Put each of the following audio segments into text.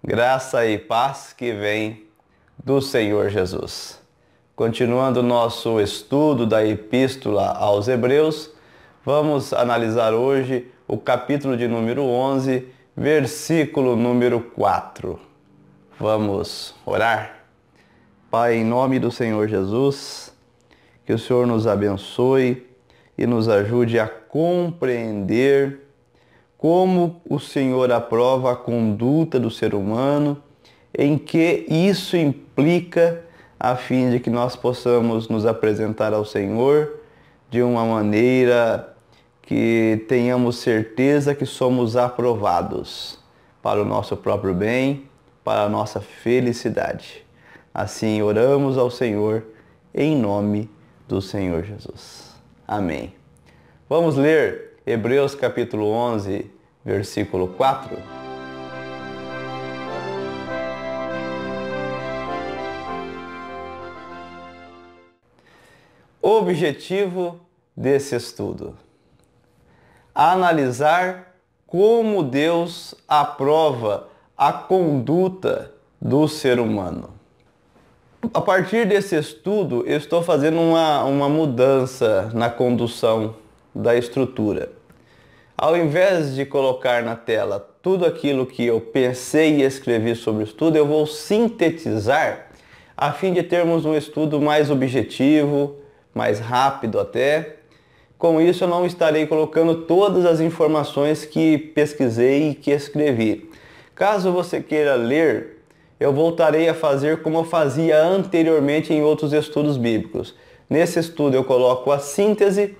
Graça e paz que vem do Senhor Jesus. Continuando nosso estudo da Epístola aos Hebreus, vamos analisar hoje o capítulo de número 11, versículo número 4. Vamos orar? Pai, em nome do Senhor Jesus, que o Senhor nos abençoe e nos ajude a compreender como o Senhor aprova a conduta do ser humano, em que isso implica a fim de que nós possamos nos apresentar ao Senhor de uma maneira que tenhamos certeza que somos aprovados para o nosso próprio bem, para a nossa felicidade. Assim oramos ao Senhor em nome do Senhor Jesus. Amém. Vamos ler Hebreus capítulo 11, versículo 4. O objetivo desse estudo: analisar como Deus aprova a conduta do ser humano. A partir desse estudo, eu estou fazendo uma mudança na condução da estrutura. Ao invés de colocar na tela tudo aquilo que eu pensei e escrevi sobre o estudo, eu vou sintetizar a fim de termos um estudo mais objetivo, mais rápido até. Com isso, eu não estarei colocando todas as informações que pesquisei e que escrevi. Caso você queira ler, eu voltarei a fazer como eu fazia anteriormente em outros estudos bíblicos. Nesse estudo eu coloco a síntese.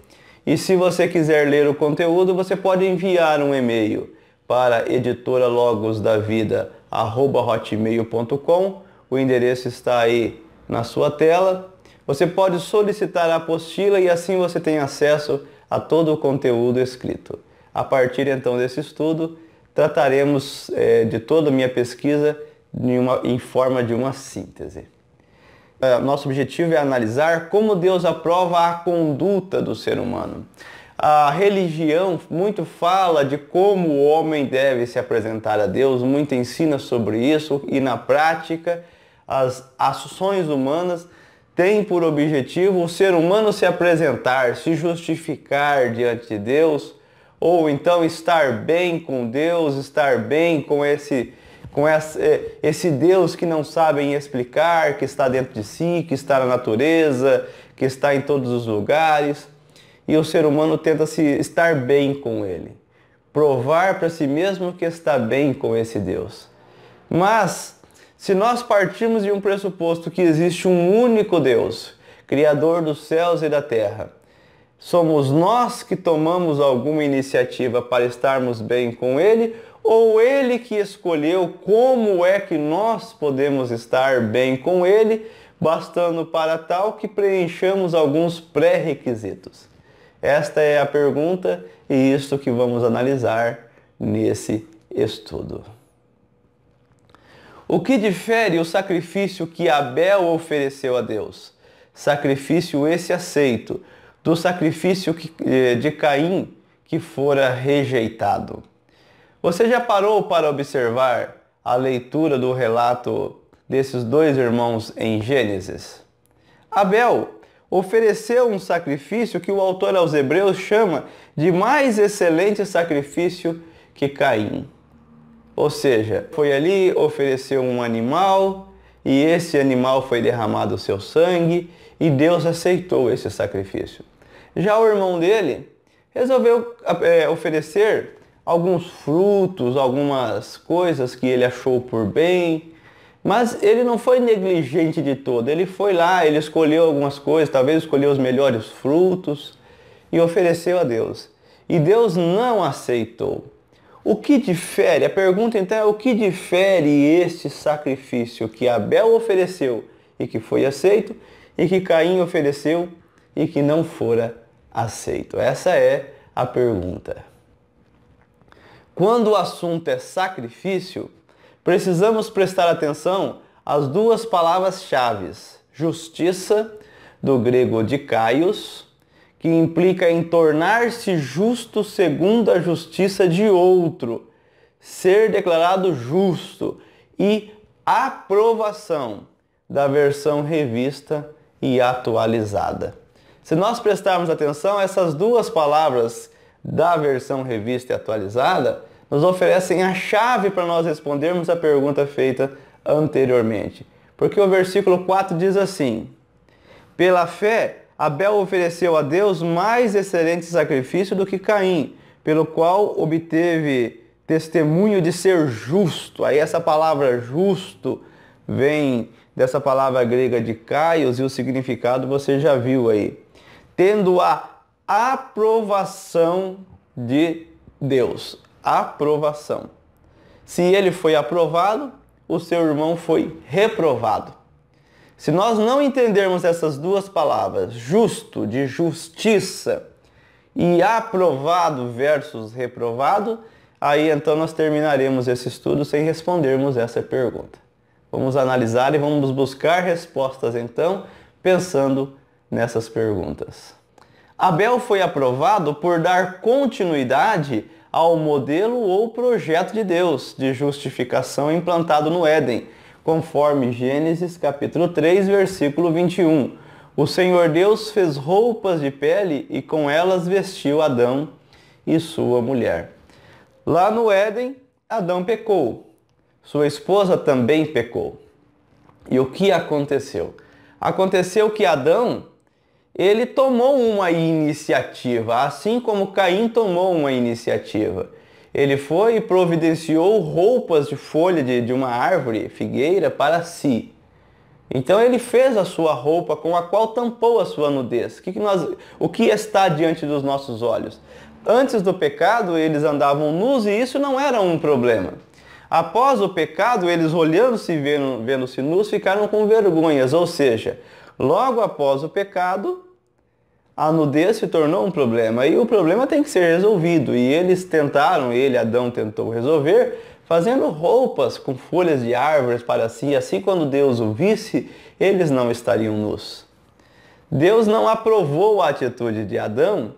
E se você quiser ler o conteúdo, você pode enviar um e-mail para editoralogosdavida@hotmail.com. O endereço está aí na sua tela. Você pode solicitar a apostila e assim você tem acesso a todo o conteúdo escrito. A partir então desse estudo, trataremos de toda a minha pesquisa em forma de uma síntese. Nosso objetivo é analisar como Deus aprova a conduta do ser humano. A religião muito fala de como o homem deve se apresentar a Deus, muito ensina sobre isso e na prática as ações humanas têm por objetivo o ser humano se apresentar, se justificar diante de Deus, ou então estar bem com Deus, estar bem com esse Deus que não sabem explicar, que está dentro de si, que está na natureza, que está em todos os lugares. E o ser humano tenta estar bem com ele, provar para si mesmo que está bem com esse Deus. Mas, se nós partirmos de um pressuposto que existe um único Deus, Criador dos céus e da terra, somos nós que tomamos alguma iniciativa para estarmos bem com ele, ou ele que escolheu como é que nós podemos estar bem com ele, bastando para tal que preenchamos alguns pré-requisitos? Esta é a pergunta e isto que vamos analisar nesse estudo. O que difere o sacrifício que Abel ofereceu a Deus, sacrifício esse aceito, do sacrifício de Caim que fora rejeitado? Você já parou para observar a leitura do relato desses dois irmãos em Gênesis? Abel ofereceu um sacrifício que o autor aos Hebreus chama de mais excelente sacrifício que Caim. Ou seja, foi ali, ofereceu um animal e esse animal foi derramado o seu sangue e Deus aceitou esse sacrifício. Já o irmão dele resolveu oferecer alguns frutos, algumas coisas que ele achou por bem, mas ele não foi negligente de todo. Ele foi lá, ele escolheu algumas coisas, talvez escolheu os melhores frutos e ofereceu a Deus. E Deus não aceitou. O que difere? A pergunta então é: o que difere este sacrifício que Abel ofereceu e que foi aceito, e que Caim ofereceu e que não fora aceito? Essa é a pergunta. Quando o assunto é sacrifício, precisamos prestar atenção às duas palavras-chave: justiça, do grego dikaios, que implica em tornar-se justo segundo a justiça de outro, ser declarado justo, e aprovação, da versão revista e atualizada. Se nós prestarmos atenção, essas duas palavras da versão revista e atualizada nos oferecem a chave para nós respondermos a pergunta feita anteriormente. Porque o versículo 4 diz assim: pela fé, Abel ofereceu a Deus mais excelente sacrifício do que Caim, pelo qual obteve testemunho de ser justo. Aí essa palavra justo vem dessa palavra grega de kaios, e o significado você já viu aí. Tendo a aprovação de Deus. Aprovação. Se ele foi aprovado, o seu irmão foi reprovado. Se nós não entendermos essas duas palavras, justo, de justiça, e aprovado versus reprovado, aí então nós terminaremos esse estudo sem respondermos essa pergunta. Vamos analisar e vamos buscar respostas então, pensando nessas perguntas. Abel foi aprovado por dar continuidade ao modelo ou projeto de Deus de justificação implantado no Éden, conforme Gênesis capítulo 3, versículo 21. O Senhor Deus fez roupas de pele e com elas vestiu Adão e sua mulher. Lá no Éden, Adão pecou. Sua esposa também pecou. E o que aconteceu? Aconteceu que Adão, ele tomou uma iniciativa, assim como Caim tomou uma iniciativa. Ele foi e providenciou roupas de folha de uma árvore, figueira, para si. Então ele fez a sua roupa com a qual tampou a sua nudez. O que está diante dos nossos olhos? Antes do pecado, eles andavam nus e isso não era um problema. Após o pecado, eles olhando-se e vendo-se nus, ficaram com vergonhas. Ou seja, logo após o pecado, a nudez se tornou um problema. E o problema tem que ser resolvido. E Adão tentou resolver, fazendo roupas com folhas de árvores para si. Assim, quando Deus o visse, eles não estariam nus. Deus não aprovou a atitude de Adão,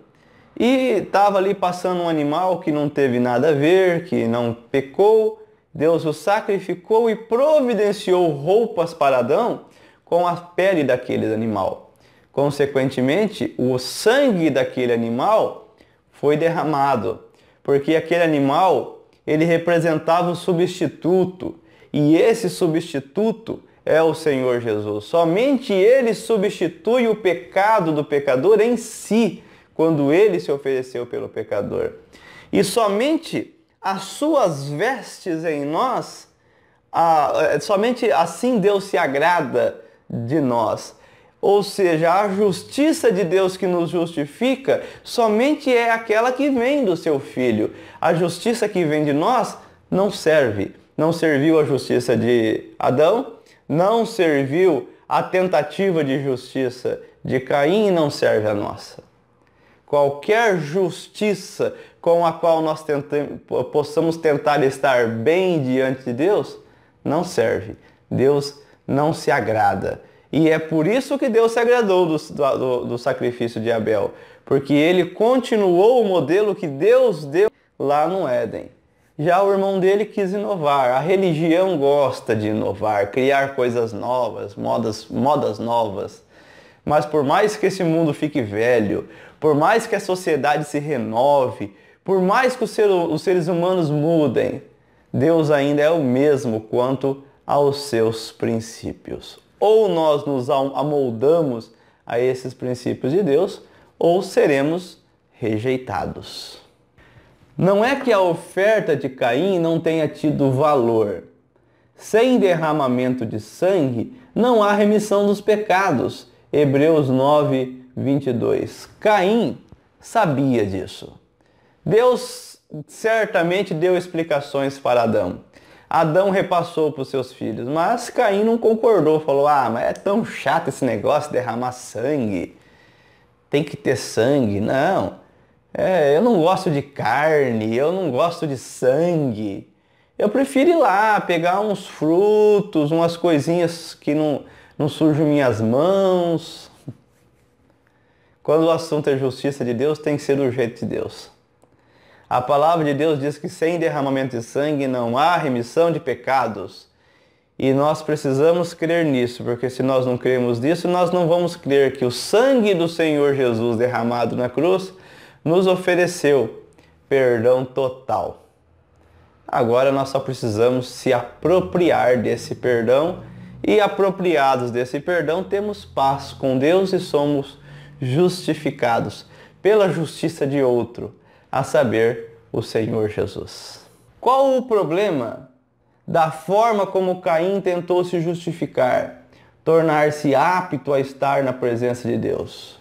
e estava ali passando um animal que não teve nada a ver, que não pecou. Deus o sacrificou e providenciou roupas para Adão com a pele daquele animal. Consequentemente, o sangue daquele animal foi derramado, porque aquele animal, ele representava o substituto, e esse substituto é o Senhor Jesus. Somente ele substitui o pecado do pecador em si, quando ele se ofereceu pelo pecador. E somente as suas vestes em nós, somente assim Deus se agrada de nós. Ou seja, a justiça de Deus que nos justifica somente é aquela que vem do seu Filho. A justiça que vem de nós não serve. Não serviu a justiça de Adão, não serviu a tentativa de justiça de Caim e não serve a nossa. Qualquer justiça com a qual nós possamos tentar estar bem diante de Deus, não serve. Deus não se agrada. E é por isso que Deus se agradou do sacrifício de Abel. Porque ele continuou o modelo que Deus deu lá no Éden. Já o irmão dele quis inovar. A religião gosta de inovar, criar coisas novas, modas novas. Mas por mais que esse mundo fique velho, por mais que a sociedade se renove, por mais que os seres humanos mudem, Deus ainda é o mesmo quanto aos seus princípios. Ou nós nos amoldamos a esses princípios de Deus, ou seremos rejeitados. Não é que a oferta de Caim não tenha tido valor. Sem derramamento de sangue, não há remissão dos pecados. Hebreus 9, 22. Caim sabia disso. Deus certamente deu explicações para Adão. Adão repassou para os seus filhos, mas Caim não concordou. Falou, mas é tão chato esse negócio de derramar sangue. Tem que ter sangue. Não. Eu não gosto de carne, eu não gosto de sangue. Eu prefiro ir lá, pegar uns frutos, umas coisinhas que não sujam minhas mãos. Quando o assunto é justiça de Deus, tem que ser do jeito de Deus. A palavra de Deus diz que sem derramamento de sangue não há remissão de pecados. E nós precisamos crer nisso, porque se nós não cremos nisso, nós não vamos crer que o sangue do Senhor Jesus derramado na cruz nos ofereceu perdão total. Agora nós só precisamos se apropriar desse perdão e, apropriados desse perdão, temos paz com Deus e somos justificados pela justiça de outro, a saber, o Senhor Jesus. Qual o problema da forma como Caim tentou se justificar, tornar-se apto a estar na presença de Deus?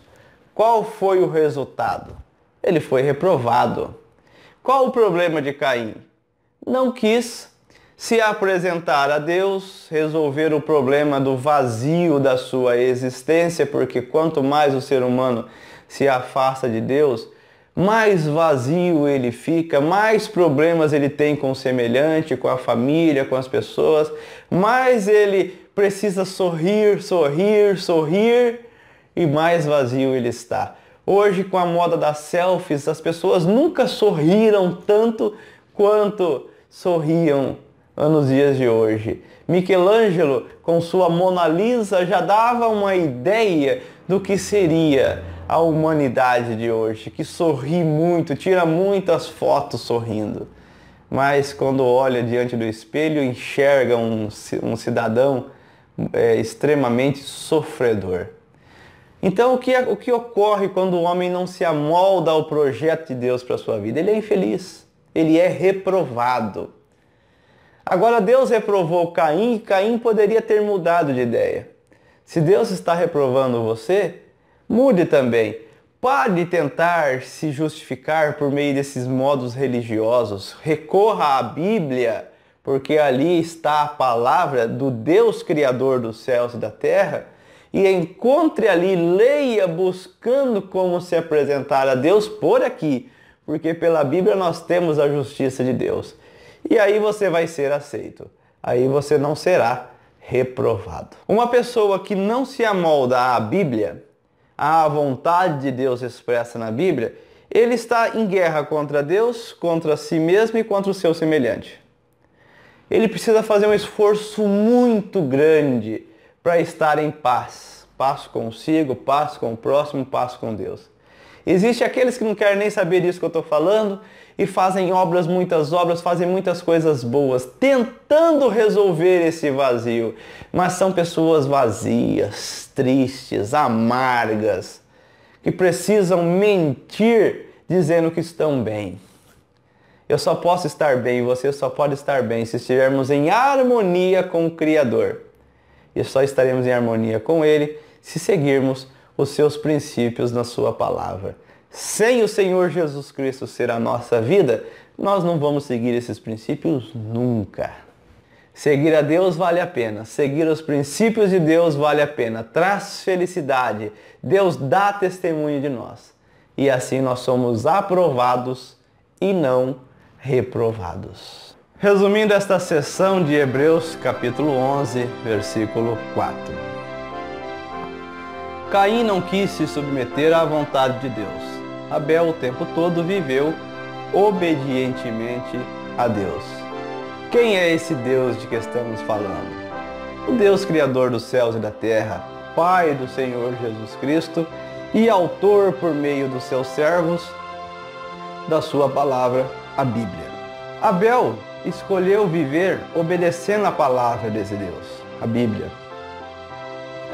Qual foi o resultado? Ele foi reprovado. Qual o problema de Caim? Não quis se apresentar a Deus, resolver o problema do vazio da sua existência, porque quanto mais o ser humano se afasta de Deus, mais vazio ele fica, mais problemas ele tem com o semelhante, com a família, com as pessoas, mais ele precisa sorrir, sorrir, sorrir e mais vazio ele está. Hoje, com a moda das selfies, as pessoas nunca sorriram tanto quanto sorriam nos dias de hoje. Michelangelo, com sua Mona Lisa, já dava uma ideia do que seria a humanidade de hoje, que sorri muito, tira muitas fotos sorrindo. Mas quando olha diante do espelho, enxerga um cidadão extremamente sofredor. Então, o que ocorre quando o homem não se amolda ao projeto de Deus para a sua vida? Ele é infeliz, ele é reprovado. Agora, Deus reprovou Caim e Caim poderia ter mudado de ideia. Se Deus está reprovando você, mude também. Pare de tentar se justificar por meio desses modos religiosos. Recorra à Bíblia, porque ali está a palavra do Deus Criador dos céus e da terra. E encontre ali, leia buscando como se apresentar a Deus por aqui, porque pela Bíblia nós temos a justiça de Deus. E aí você vai ser aceito, aí você não será reprovado. Uma pessoa que não se amolda à Bíblia, à vontade de Deus expressa na Bíblia, ele está em guerra contra Deus, contra si mesmo e contra o seu semelhante. Ele precisa fazer um esforço muito grande para estar em paz. Paz consigo, paz com o próximo, paz com Deus. Existem aqueles que não querem nem saber disso que eu estou falando e fazem muitas obras, fazem muitas coisas boas, tentando resolver esse vazio. Mas são pessoas vazias, tristes, amargas, que precisam mentir dizendo que estão bem. Eu só posso estar bem, você só pode estar bem se estivermos em harmonia com o Criador. E só estaremos em harmonia com Ele se seguirmos os seus princípios na sua palavra. Sem o Senhor Jesus Cristo ser a nossa vida, nós não vamos seguir esses princípios nunca. Seguir a Deus vale a pena. Seguir os princípios de Deus vale a pena. Traz felicidade. Deus dá testemunho de nós. E assim nós somos aprovados e não reprovados. Resumindo esta sessão de Hebreus, capítulo 11, versículo 4. Caim não quis se submeter à vontade de Deus. Abel o tempo todo viveu obedientemente a Deus. Quem é esse Deus de que estamos falando? O Deus Criador dos céus e da terra, Pai do Senhor Jesus Cristo e autor por meio dos seus servos da sua palavra, a Bíblia. Abel escolheu viver obedecendo a palavra desse Deus, a Bíblia.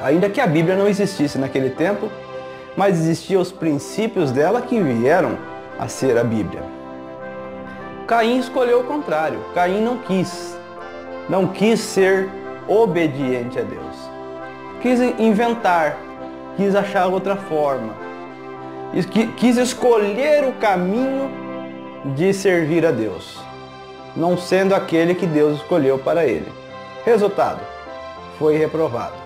Ainda que a Bíblia não existisse naquele tempo, mas existiam os princípios dela que vieram a ser a Bíblia. Caim escolheu o contrário. Caim não quis ser obediente a Deus. Quis inventar, quis achar outra forma. Quis escolher o caminho de servir a Deus, não sendo aquele que Deus escolheu para ele. Resultado, foi reprovado.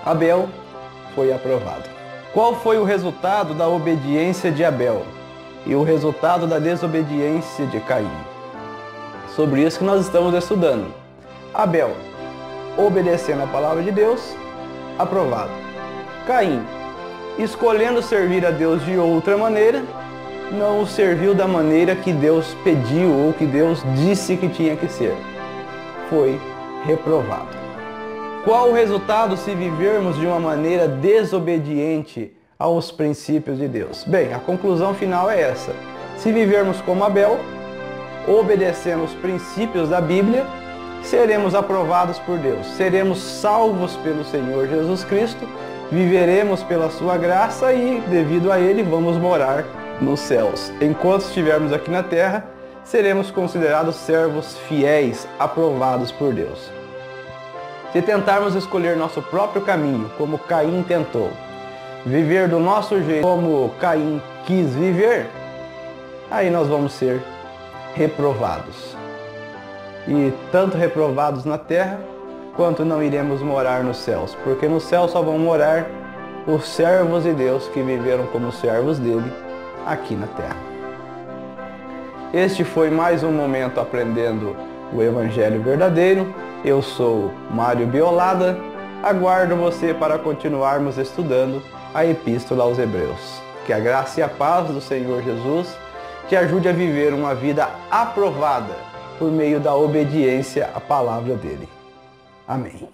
Abel foi aprovado. Qual foi o resultado da obediência de Abel? e o resultado da desobediência de Caim. Sobre isso que nós estamos estudando. Abel, obedecendo a palavra de Deus, aprovado. Caim, escolhendo servir a Deus de outra maneira, não o serviu da maneira que Deus pediu ou que Deus disse que tinha que ser. Foi reprovado. Qual o resultado se vivermos de uma maneira desobediente aos princípios de Deus? Bem, a conclusão final é essa. Se vivermos como Abel, obedecendo os princípios da Bíblia, seremos aprovados por Deus, seremos salvos pelo Senhor Jesus Cristo, viveremos pela sua graça e, devido a Ele, vamos morar nos céus. Enquanto estivermos aqui na terra, seremos considerados servos fiéis, aprovados por Deus. Se tentarmos escolher nosso próprio caminho, como Caim tentou, viver do nosso jeito, como Caim quis viver, aí nós vamos ser reprovados. E tanto reprovados na terra, quanto não iremos morar nos céus, porque no céu só vão morar os servos de Deus que viveram como servos dele aqui na terra. Este foi mais um momento aprendendo o Evangelho verdadeiro. Eu sou Mário Biolada, aguardo você para continuarmos estudando a Epístola aos Hebreus. Que a graça e a paz do Senhor Jesus te ajude a viver uma vida aprovada por meio da obediência à palavra dele. Amém.